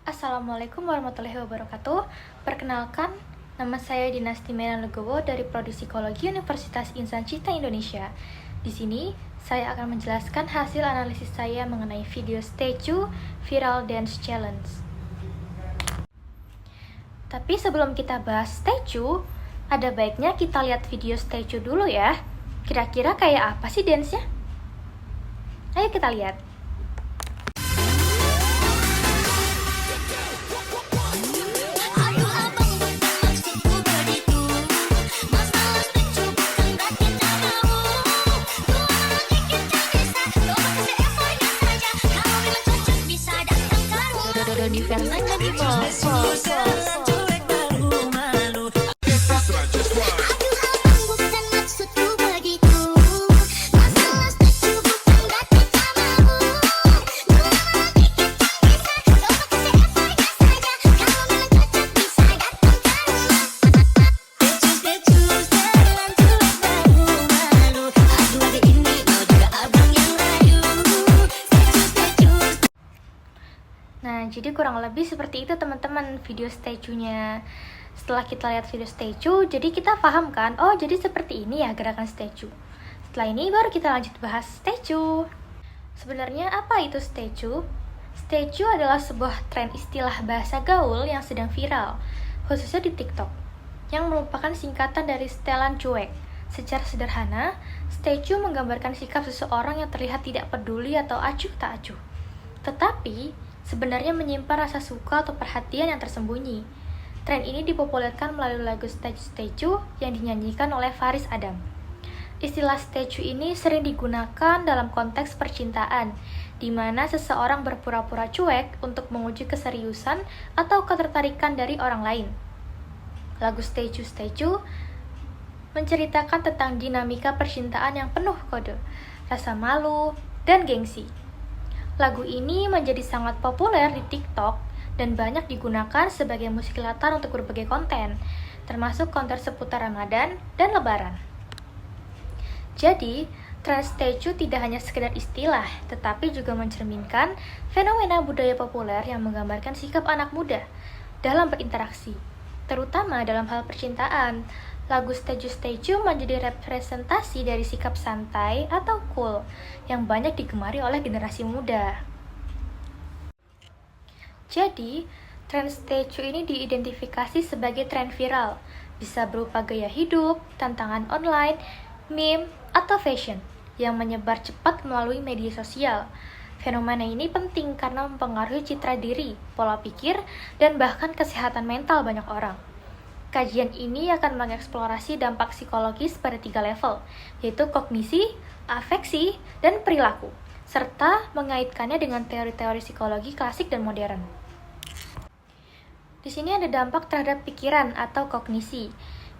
Assalamualaikum warahmatullahi wabarakatuh. Perkenalkan, nama saya Dinasti Legowo dari Prodi Psikologi Universitas Insan Cita Indonesia. Di sini, saya akan menjelaskan hasil analisis saya mengenai video Statue Viral Dance Challenge. Tapi sebelum kita bahas Statue, ada baiknya kita lihat video Statue dulu ya. Kira-kira kayak apa sih dance-nya? Ayo kita lihat. Doni Fernanda di Nah, jadi kurang lebih seperti itu teman-teman video statue-nya. Setelah kita lihat video statue, jadi kita paham kan, oh jadi seperti ini ya gerakan statue. Setelah ini baru kita lanjut bahas statue. Sebenarnya apa itu statue? Statue adalah sebuah tren istilah bahasa gaul yang sedang viral, khususnya di TikTok, yang merupakan singkatan dari setelan cuek. Secara sederhana, statue menggambarkan sikap seseorang yang terlihat tidak peduli atau acuh tak acuh. Tetapi, sebenarnya menyimpan rasa suka atau perhatian yang tersembunyi. Tren ini dipopulerkan melalui lagu Statue yang dinyanyikan oleh Faris Adam. Istilah statue ini sering digunakan dalam konteks percintaan, di mana seseorang berpura-pura cuek untuk menguji keseriusan atau ketertarikan dari orang lain. Lagu Statue menceritakan tentang dinamika percintaan yang penuh kode, rasa malu, dan gengsi. Lagu ini menjadi sangat populer di TikTok dan banyak digunakan sebagai musik latar untuk berbagai konten, termasuk konten seputar Ramadan dan Lebaran. Jadi, tren statue tidak hanya sekedar istilah, tetapi juga mencerminkan fenomena budaya populer yang menggambarkan sikap anak muda dalam berinteraksi, terutama dalam hal percintaan. Lagu Statue menjadi representasi dari sikap santai atau cool yang banyak digemari oleh generasi muda. Jadi, tren statue ini diidentifikasi sebagai tren viral, bisa berupa gaya hidup, tantangan online, meme, atau fashion yang menyebar cepat melalui media sosial. Fenomena ini penting karena mempengaruhi citra diri, pola pikir, dan bahkan kesehatan mental banyak orang. Kajian ini akan mengeksplorasi dampak psikologis pada 3 level, yaitu kognisi, afeksi, dan perilaku, serta mengaitkannya dengan teori-teori psikologi klasik dan modern. Di sini ada dampak terhadap pikiran atau kognisi.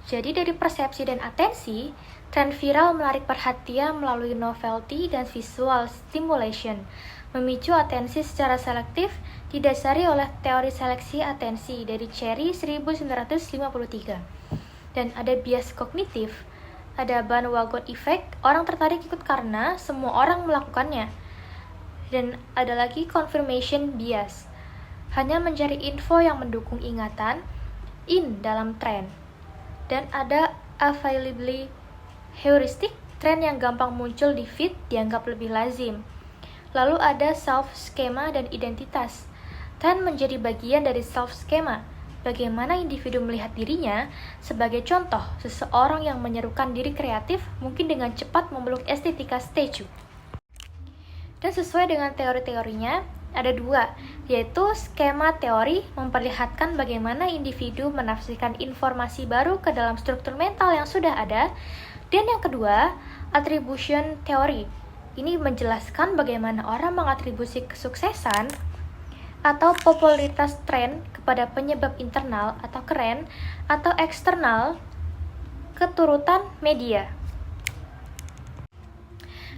Jadi dari persepsi dan atensi, tren viral menarik perhatian melalui novelty dan visual stimulation, memicu atensi secara selektif didasari oleh teori seleksi atensi dari Cherry 1953. Dan ada bias kognitif, ada bandwagon effect, orang tertarik ikut karena semua orang melakukannya. Dan ada lagi confirmation bias, hanya mencari info yang mendukung ingatan in dalam tren. Dan ada availability heuristic, tren yang gampang muncul di feed dianggap lebih lazim. Lalu ada self-skema dan identitas. Tren menjadi bagian dari self-skema, bagaimana individu melihat dirinya. Sebagai contoh, seseorang yang menyerukan diri kreatif mungkin dengan cepat memeluk estetika statue. Dan sesuai dengan teori-teorinya, ada 2, yaitu skema teori memperlihatkan bagaimana individu menafsirkan informasi baru ke dalam struktur mental yang sudah ada, dan yang kedua, attribution teori. Ini menjelaskan bagaimana orang mengatribusi kesuksesan atau popularitas tren kepada penyebab internal atau keren atau eksternal keturutan media.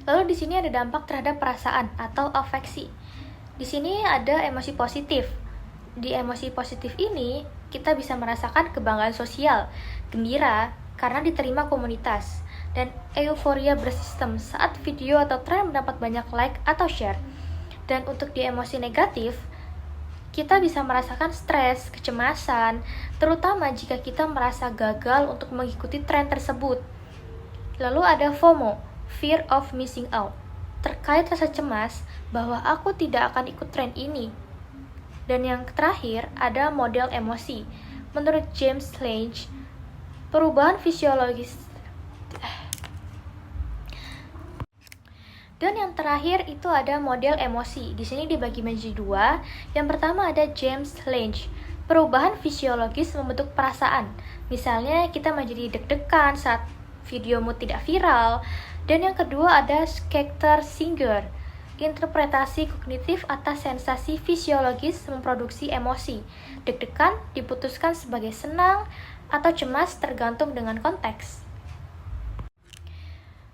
Lalu di sini ada dampak terhadap perasaan atau afeksi. Di sini ada emosi positif. Di emosi positif ini, kita bisa merasakan kebanggaan sosial, gembira karena diterima komunitas, dan euforia bersistem saat video atau tren mendapat banyak like atau share. Dan untuk di emosi negatif, kita bisa merasakan stres, kecemasan, terutama jika kita merasa gagal untuk mengikuti tren tersebut. Lalu ada FOMO, Fear of Missing Out, terkait rasa cemas bahwa aku tidak akan ikut tren ini. Dan yang terakhir ada model emosi. Menurut James Lange, perubahan fisiologis. Dan yang terakhir itu ada model emosi. Di sini dibagi menjadi dua. Yang pertama ada James Lange, perubahan fisiologis membentuk perasaan. Misalnya kita menjadi deg-degan saat videomu tidak viral. Dan yang kedua ada Schechter Singer, interpretasi kognitif atas sensasi fisiologis memproduksi emosi. Deg-degan diputuskan sebagai senang atau cemas tergantung dengan konteks.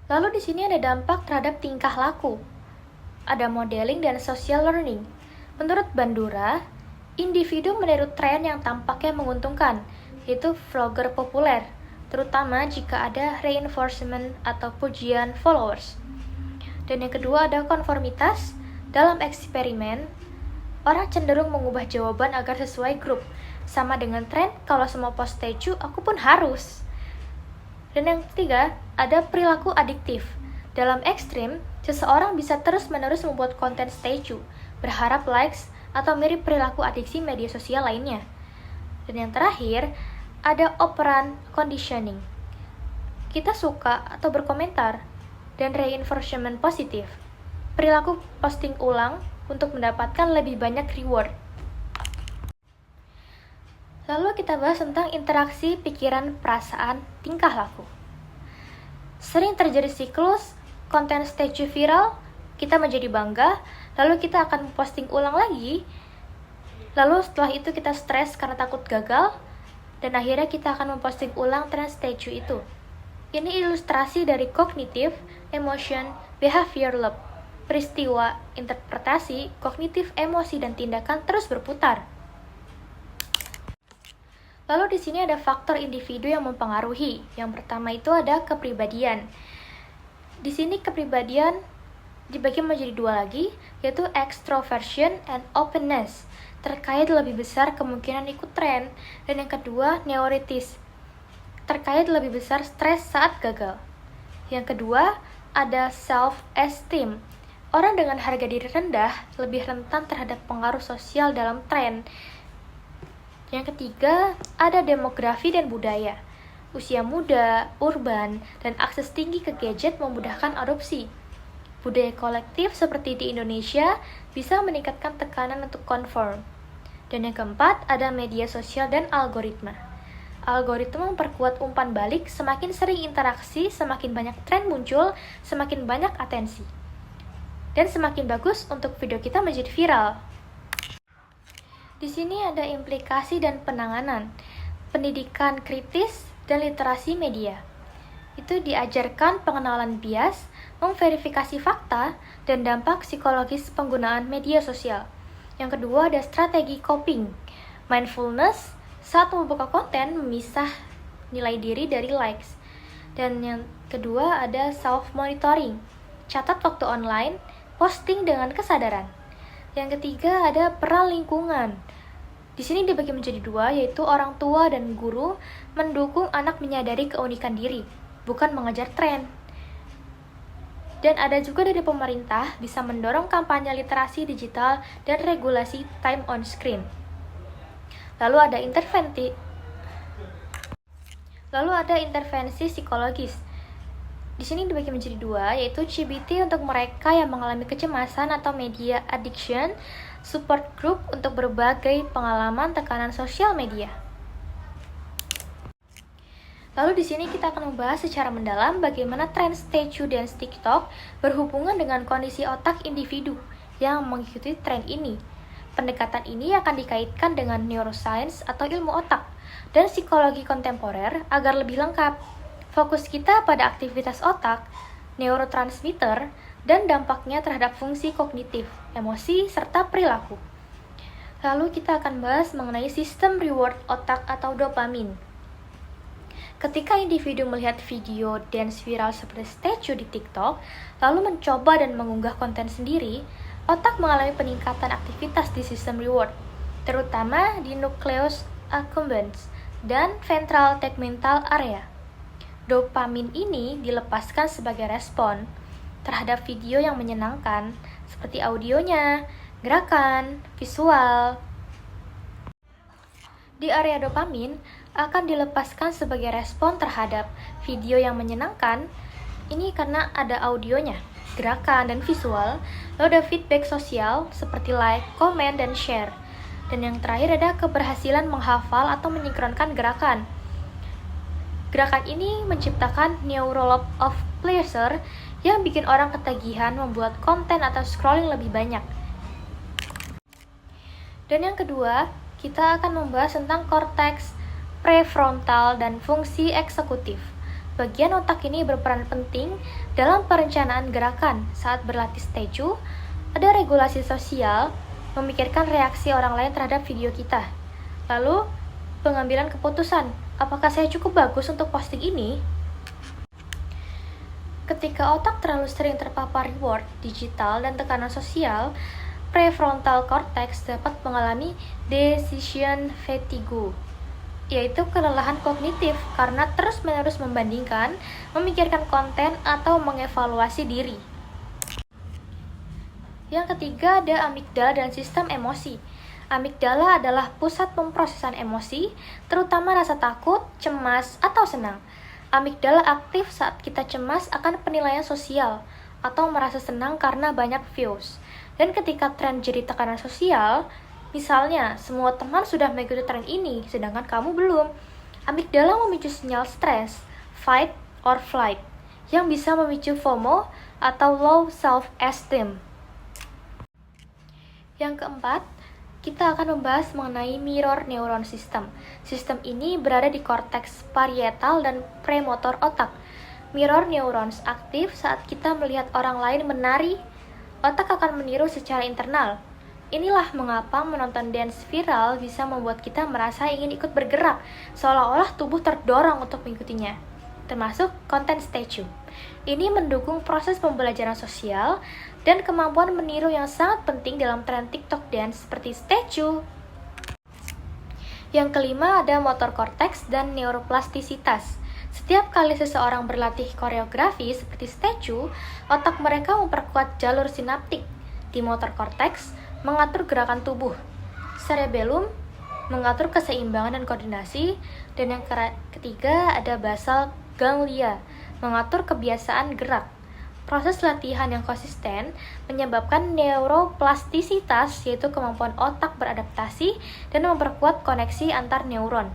Lalu di sini ada dampak terhadap tingkah laku. Ada modeling dan social learning. Menurut Bandura, individu meniru tren yang tampaknya menguntungkan, yaitu vlogger populer, terutama jika ada reinforcement atau pujian followers. Dan yang kedua ada konformitas. Dalam eksperimen, orang cenderung mengubah jawaban agar sesuai grup. Sama dengan tren, kalau semua post statue, aku pun harus. Dan yang ketiga, ada perilaku adiktif. Dalam ekstrim, seseorang bisa terus-menerus membuat konten statue, berharap likes, atau mirip perilaku adiksi media sosial lainnya. Dan yang terakhir, ada operant conditioning. Kita suka atau berkomentar, dan reinforcement positif. Perilaku posting ulang untuk mendapatkan lebih banyak reward. Lalu kita bahas tentang interaksi pikiran, perasaan, tingkah laku. Sering terjadi siklus, konten statue viral, kita menjadi bangga, lalu kita akan posting ulang lagi, lalu setelah itu kita stres karena takut gagal, dan akhirnya kita akan memposting ulang tren statue itu. Ini ilustrasi dari kognitif, emotion, behavior loop. Peristiwa, interpretasi, kognitif, emosi, dan tindakan terus berputar. Lalu di sini ada faktor individu yang mempengaruhi. Yang pertama itu ada kepribadian. Di sini kepribadian dibagi menjadi dua lagi, yaitu extroversion and openness, terkait lebih besar kemungkinan ikut tren. Dan yang kedua, neurotis, terkait lebih besar stres saat gagal. Yang kedua, ada self-esteem. Orang dengan harga diri rendah lebih rentan terhadap pengaruh sosial dalam tren. Yang ketiga, ada demografi dan budaya. Usia muda, urban, dan akses tinggi ke gadget memudahkan adopsi. Budaya kolektif seperti di Indonesia bisa meningkatkan tekanan untuk conform. Dan yang keempat, ada media sosial dan algoritma. Algoritma memperkuat umpan balik, semakin sering interaksi, semakin banyak tren muncul, semakin banyak atensi. Dan semakin bagus untuk video kita menjadi viral. Di sini ada implikasi dan penanganan, pendidikan kritis, dan literasi media. Itu diajarkan pengenalan bias, memverifikasi fakta, dan dampak psikologis penggunaan media sosial. Yang kedua ada strategi coping, mindfulness, saat membuka konten memisah nilai diri dari likes. Dan yang kedua ada self-monitoring, catat waktu online, posting dengan kesadaran. Yang ketiga ada peran lingkungan. Di sini dibagi menjadi dua, yaitu orang tua dan guru mendukung anak menyadari keunikan diri, bukan mengejar tren. Dan ada juga dari pemerintah bisa mendorong kampanye literasi digital dan regulasi time on screen. Lalu ada intervensi psikologis. Di sini dibagi menjadi dua, yaitu CBT untuk mereka yang mengalami kecemasan atau media addiction, support group untuk berbagai pengalaman tekanan sosial media. Lalu di sini kita akan membahas secara mendalam bagaimana tren statue dance TikTok berhubungan dengan kondisi otak individu yang mengikuti tren ini. Pendekatan ini akan dikaitkan dengan neuroscience atau ilmu otak dan psikologi kontemporer agar lebih lengkap. Fokus kita pada aktivitas otak, neurotransmitter, dan dampaknya terhadap fungsi kognitif, emosi, serta perilaku. Lalu kita akan bahas mengenai sistem reward otak atau dopamin. Ketika individu melihat video dance viral seperti statue di TikTok, lalu mencoba dan mengunggah konten sendiri, otak mengalami peningkatan aktivitas di sistem reward. terutama di nucleus accumbens dan ventral tegmental area. Dopamin ini dilepaskan sebagai respon terhadap video yang menyenangkan, seperti audionya, gerakan, visual. Di area dopamin akan dilepaskan sebagai respon terhadap video yang menyenangkan. Ini karena ada audionya, gerakan, dan visual. Lalu ada feedback sosial seperti like, comment, dan share. Dan yang terakhir ada keberhasilan menghafal atau menyinkronkan gerakan. Gerakan ini menciptakan neurolobe of pleasure yang bikin orang ketagihan membuat konten atau scrolling lebih banyak. Dan yang kedua, kita akan membahas tentang korteks prefrontal dan fungsi eksekutif. Bagian otak ini berperan penting dalam perencanaan gerakan saat berlatih statue, ada regulasi sosial, memikirkan reaksi orang lain terhadap video kita. Lalu, pengambilan keputusan, apakah saya cukup bagus untuk posting ini? Ketika otak terlalu sering terpapar reward digital dan tekanan sosial, prefrontal cortex dapat mengalami decision fatigue, yaitu kelelahan kognitif karena terus-menerus membandingkan, memikirkan konten, atau mengevaluasi diri. Yang ketiga ada amigdala dan sistem emosi. Amigdala adalah pusat pemrosesan emosi, terutama rasa takut, cemas, atau senang. Amigdala aktif saat kita cemas akan penilaian sosial, atau merasa senang karena banyak views. Dan ketika tren jadi tekanan sosial, misalnya, semua teman sudah mengikuti tren ini, sedangkan kamu belum. Amigdala memicu sinyal stres, fight or flight, yang bisa memicu FOMO atau low self-esteem. Yang keempat, kita akan membahas mengenai mirror neuron system. Sistem ini berada di korteks parietal dan premotor otak. Mirror neurons aktif saat kita melihat orang lain menari, otak akan meniru secara internal. Inilah mengapa menonton dance viral bisa membuat kita merasa ingin ikut bergerak, seolah-olah tubuh terdorong untuk mengikutinya, termasuk konten statue. Ini mendukung proses pembelajaran sosial dan kemampuan meniru yang sangat penting dalam tren TikTok dance seperti statue. Yang kelima ada motor korteks dan neuroplastisitas. Setiap kali seseorang berlatih koreografi seperti statue, otak mereka memperkuat jalur sinaptik di motor korteks, mengatur gerakan tubuh. Cerebellum mengatur keseimbangan dan koordinasi, dan yang ketiga ada basal ganglia, mengatur kebiasaan gerak. Proses latihan yang konsisten menyebabkan neuroplastisitas, yaitu kemampuan otak beradaptasi dan memperkuat koneksi antar neuron.